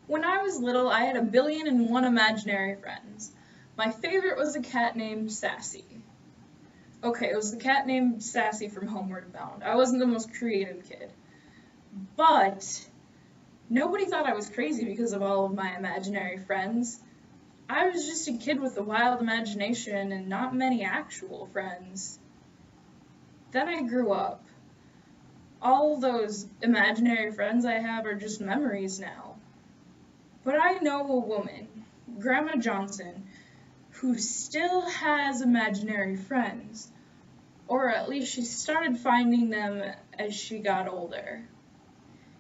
When I was little, I had 1,000,001 imaginary friends. My favorite was a cat named Sassy. Okay, it was the cat named Sassy from Homeward Bound. I wasn't the most creative kid. But nobody thought I was crazy because of all of my imaginary friends. I was just a kid with a wild imagination and not many actual friends. Then I grew up. All those imaginary friends I have are just memories now. But I know a woman, Grandma Johnson, who still has imaginary friends. Or at least she started finding them as she got older.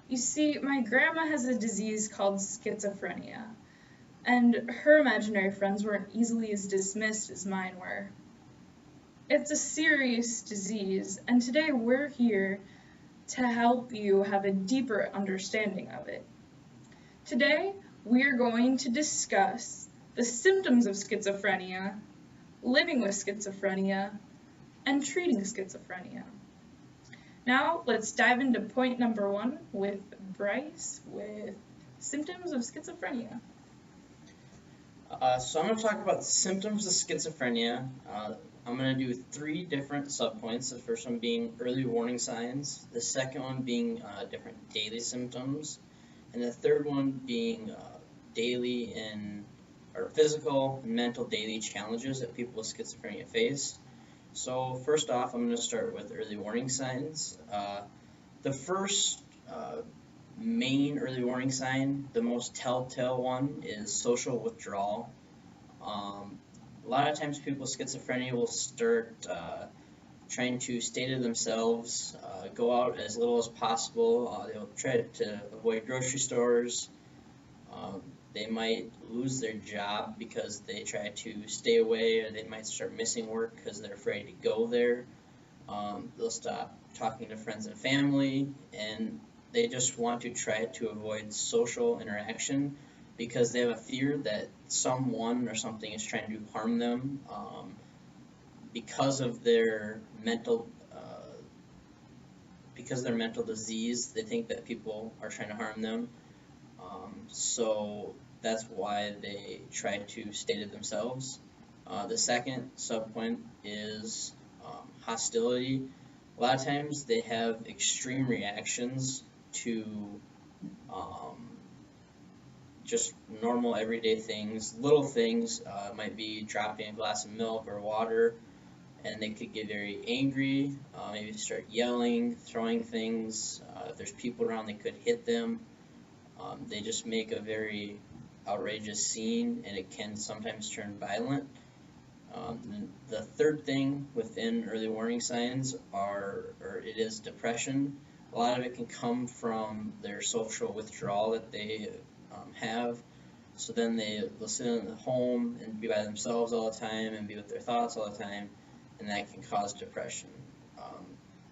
You see, my grandma has a disease called schizophrenia, and her imaginary friends weren't easily as dismissed as mine were. It's a serious disease, and today we're here to help you have a deeper understanding of it. Today, we're going to discuss the symptoms of schizophrenia, living with schizophrenia, and treating schizophrenia. Now, let's dive into point number 1 with Bryce with symptoms of schizophrenia. So I'm going to talk about the symptoms of schizophrenia. I'm going to do 3 different subpoints. The first one being early warning signs, the second one being different daily symptoms, and the third one being daily or physical and mental daily challenges that people with schizophrenia face. So first off, I'm going to start with early warning signs. The first main early warning sign, the most telltale one, is social withdrawal. A lot of times people with schizophrenia will start trying to stay to themselves, go out as little as possible. They'll try to avoid grocery stores. They might lose their job because they try to stay away, or they might start missing work because they're afraid to go there. They'll stop talking to friends and family, and they just want to try to avoid social interaction because they have a fear that someone or something is trying to harm them because of their mental disease. They think that people are trying to harm them, so that's why they try to stay to themselves. The second subpoint is hostility. A lot of times they have extreme reactions to just normal everyday things, little things. Might be dropping a glass of milk or water, and they could get very angry, maybe start yelling, throwing things. If there's people around, they could hit them. They just make a very outrageous scene, and it can sometimes turn violent. The third thing within early warning signs is depression. A lot of it can come from their social withdrawal that they have. So then they'll sit in the home and be by themselves all the time and be with their thoughts all the time, and that can cause depression.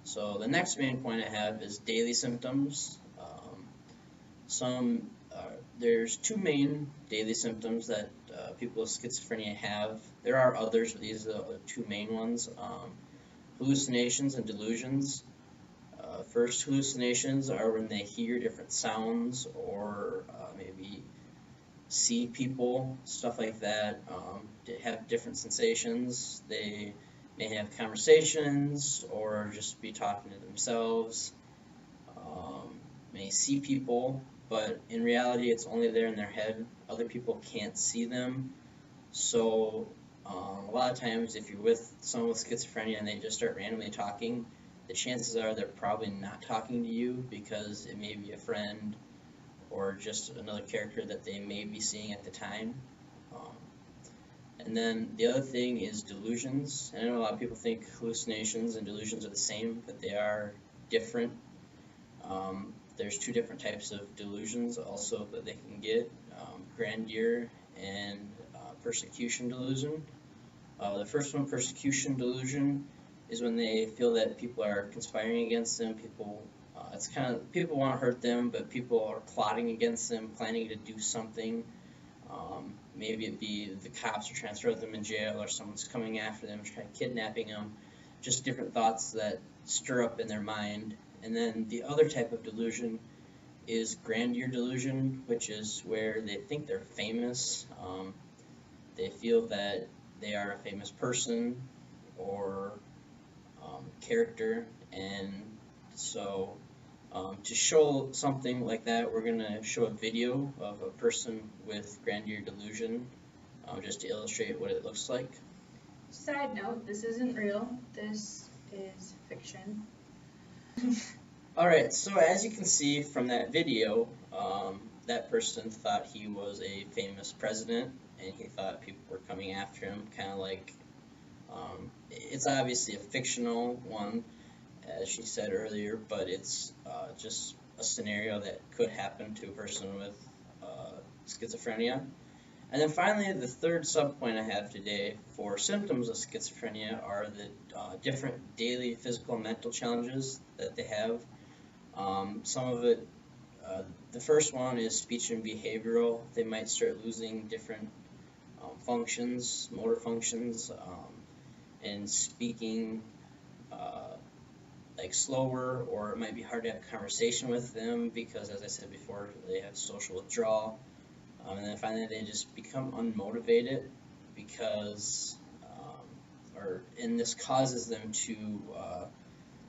So the next main point I have is daily symptoms. There's 2 main daily symptoms that people with schizophrenia have. There are others, but these are the 2 main ones. Hallucinations and delusions. First, hallucinations are when they hear different sounds or maybe see people, stuff like that. They have different sensations. They may have conversations or just be talking to themselves. May see people, but in reality it's only there in their head. Other people can't see them. So a lot of times if you're with someone with schizophrenia and they just start randomly talking, the chances are they're probably not talking to you because it may be a friend or just another character that they may be seeing at the time. And then the other thing is delusions. I know a lot of people think hallucinations and delusions are the same, but they are different. There's 2 different types of delusions also that they can get, grandeur and persecution delusion. The first one, persecution delusion, is when they feel that people are conspiring against them. People want to hurt them, but people are plotting against them, planning to do something. Maybe it be the cops are trying to throw them in jail, or someone's coming after them, kidnapping them. Just different thoughts that stir up in their mind. And then the other type of delusion is grandeur delusion, which is where they think they're famous. They feel that they are a famous person or character, and so to show something like that, we're going to show a video of a person with grandeur delusion, just to illustrate what it looks like. Side note, this isn't real. This is fiction. Alright, so as you can see from that video, that person thought he was a famous president, and he thought people were coming after him, kind of like, it's obviously a fictional one, as she said earlier, but it's just a scenario that could happen to a person with schizophrenia. And then finally, the third subpoint I have today for symptoms of schizophrenia are the different daily physical and mental challenges that they have. Some of it, the first one is speech and behavioral. They might start losing different functions, motor functions, and speaking like slower, or it might be hard to have a conversation with them because, as I said before, they have social withdrawal. And then finally, they just become unmotivated because, and this causes them to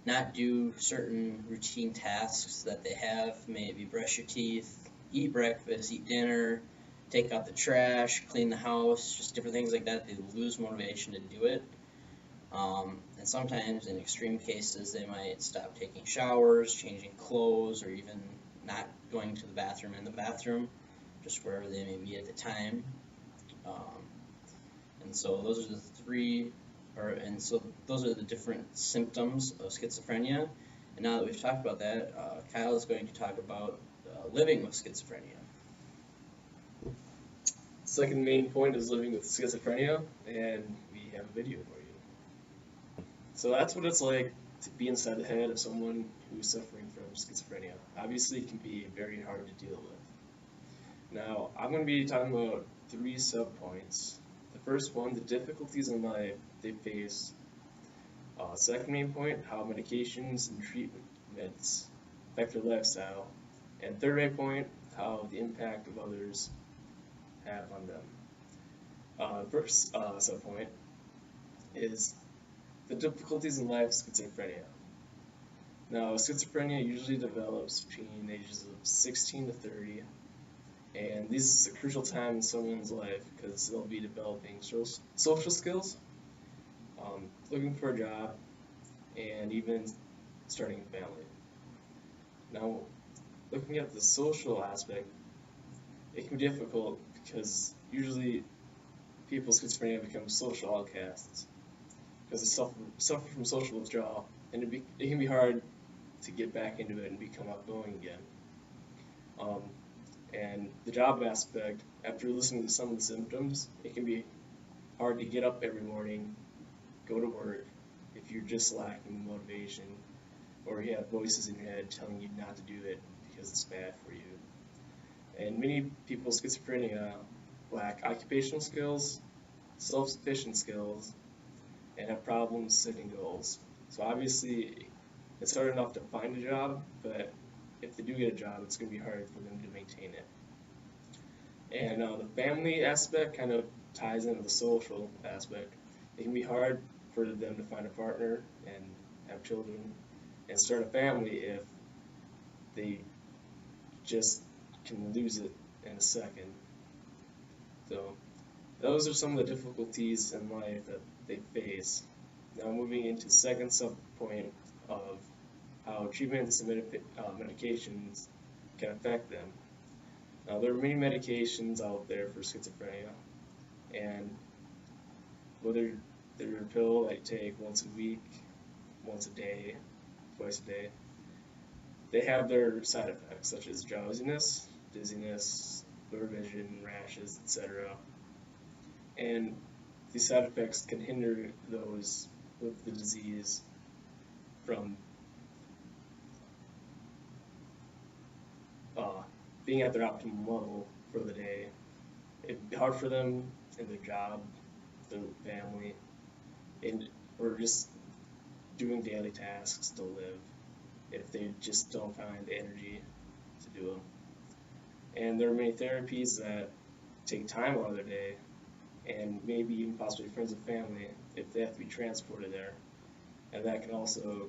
not do certain routine tasks that they have, maybe brush your teeth, eat breakfast, eat dinner, take out the trash, clean the house, just different things like that. They lose motivation to do it. And sometimes, in extreme cases, they might stop taking showers, changing clothes, or even not going to the bathroom in the bathroom, just wherever they may be at the time. And so those are the those are the different symptoms of schizophrenia. And now that we've talked about that, Kyle is going to talk about living with schizophrenia. Second main point is living with schizophrenia, and we have a video for you. So that's what it's like to be inside the head of someone who's suffering from schizophrenia. Obviously, it can be very hard to deal with. Now, I'm going to be talking about 3 subpoints. The first one, the difficulties in life they face. Second main point, how medications and treatments affect their lifestyle. And third main point, how the impact of others have on them. First subpoint is the difficulties in life of schizophrenia. Now, schizophrenia usually develops between the ages of 16 to 30, and this is a crucial time in someone's life because they'll be developing social skills, looking for a job, and even starting a family. Now, looking at the social aspect, it can be difficult because usually people with schizophrenia become social outcasts because they suffer from social withdrawal, and it can be hard to get back into it and become outgoing again. And the job aspect, after listening to some of the symptoms, it can be hard to get up every morning, go to work, if you're just lacking motivation, or you have voices in your head telling you not to do it because it's bad for you. And many people with schizophrenia lack occupational skills, self-sufficient skills, and have problems setting goals. So obviously, it's hard enough to find a job, but if they do get a job, it's going to be hard for them to maintain it. And the family aspect kind of ties into the social aspect. It can be hard for them to find a partner and have children and start a family if they just can lose it in a second. So those are some of the difficulties in life that they face. Now moving into the second subpoint of how treatments and medications can affect them. Now there are many medications out there for schizophrenia, and whether they're a pill that you take once a week, once a day, twice a day, they have their side effects such as drowsiness, dizziness, blurred vision, rashes, etc. And these side effects can hinder those with the disease from being at their optimal level for the day. It'd be hard for them in their job, their family, or just doing daily tasks to live if they just don't find the energy to to do them. And there are many therapies that take time out of their day, and maybe even possibly friends and family if they have to be transported there. And that can also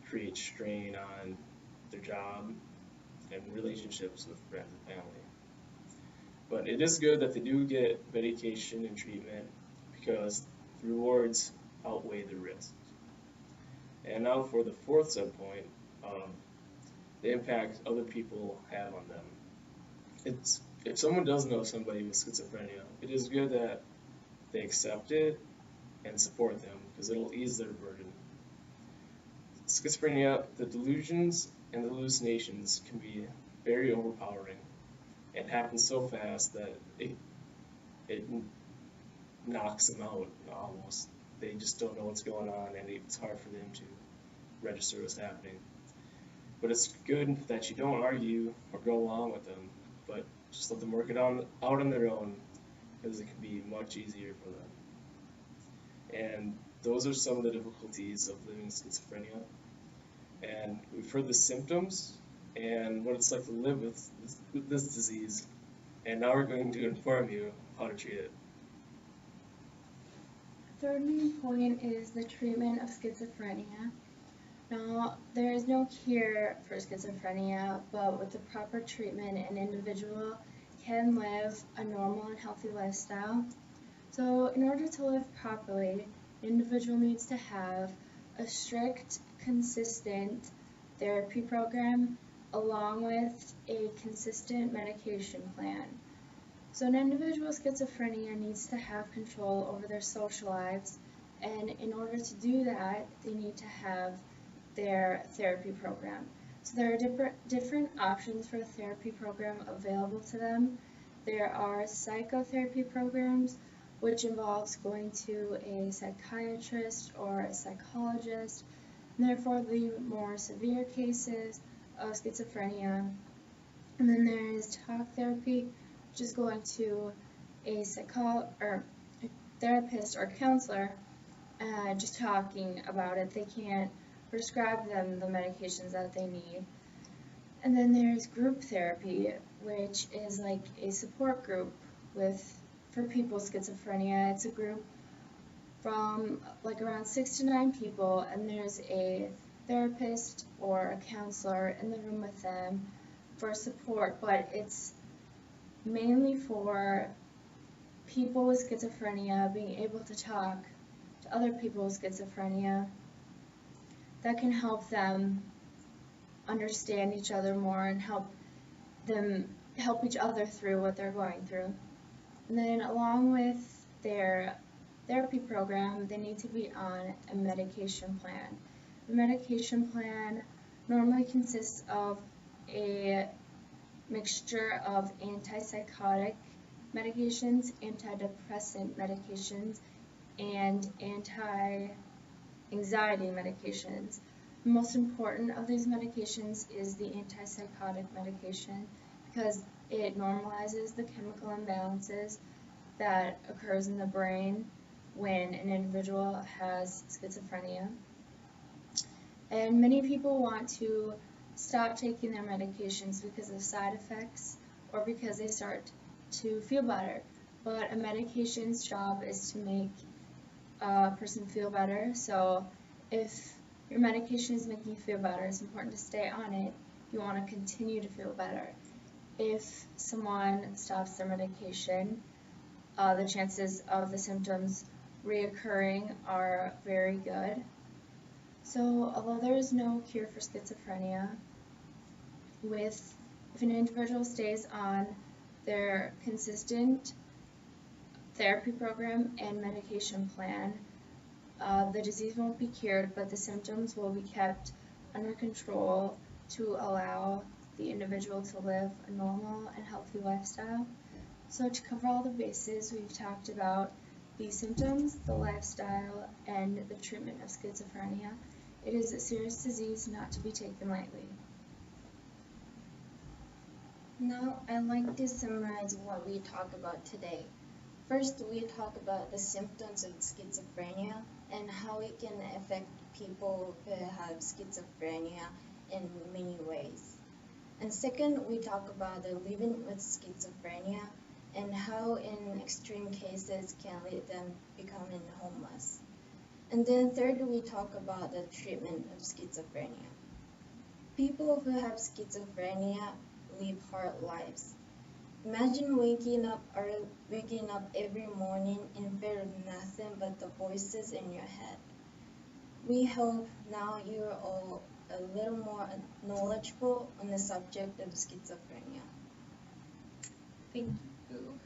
create strain on their job and relationships with friends and family. But it is good that they do get medication and treatment because the rewards outweigh the risks. And now for the fourth subpoint, the impact other people have on them. If someone does know somebody with schizophrenia, it is good that they accept it and support them because it'll ease their burden. Schizophrenia, the delusions and the hallucinations can be very overpowering and happens so fast that it knocks them out almost. They just don't know what's going on, and it's hard for them to register what's happening. But it's good that you don't argue or go along with them, but just let them work it out on their own, because it can be much easier for them. And those are some of the difficulties of living with schizophrenia. And we've heard the symptoms and what it's like to live with this disease. And now we're going to inform you how to treat it. Third main point is the treatment of schizophrenia. Now, there is no cure for schizophrenia, but with the proper treatment, an individual can live a normal and healthy lifestyle. So, in order to live properly, an individual needs to have a strict, consistent therapy program along with a consistent medication plan. So an individual with schizophrenia needs to have control over their social lives, and in order to do that, they need to have their therapy program. So there are different options for a therapy program available to them. There are psychotherapy programs, which involves going to a psychiatrist or a psychologist, and therefore the more severe cases of schizophrenia. And then there is talk therapy, which is going to a therapist or counselor, just talking about it. They can't prescribe them the medications that they need. And then there's group therapy, which is like a support group for people with schizophrenia. It's a group from like around 6 to 9 people, and there's a therapist or a counselor in the room with them for support, but it's mainly for people with schizophrenia being able to talk to other people with schizophrenia. That can help them understand each other more and help each other through what they're going through. And then along with their therapy program, they need to be on a medication plan. The medication plan normally consists of a mixture of antipsychotic medications, antidepressant medications, and anti-anxiety medications. The most important of these medications is the antipsychotic medication because it normalizes the chemical imbalances that occurs in the brain when an individual has schizophrenia. And many people want to stop taking their medications because of side effects or because they start to feel better. But a medication's job is to make a person feel better. So if your medication is making you feel better, it's important to stay on it. You want to continue to feel better. If someone stops their medication, the chances of the symptoms reoccurring are very good. So although there is no cure for schizophrenia, if an individual stays on their consistent therapy program and medication plan, the disease won't be cured, but the symptoms will be kept under control to allow the individual to live a normal and healthy lifestyle. So to cover all the bases, we've talked about the symptoms, the lifestyle, and the treatment of schizophrenia. It is a serious disease not to be taken lightly. Now, I'd like to summarize what we talked about today. First, we talk about the symptoms of schizophrenia and how it can affect people who have schizophrenia in many ways. And second, we talk about the living with schizophrenia and how in extreme cases can lead them becoming homeless. And then third, we talk about the treatment of schizophrenia. People who have schizophrenia live hard lives. Imagine waking up every morning in fear of nothing but the voices in your head. We hope now you're all a little more knowledgeable on the subject of schizophrenia. Thank you.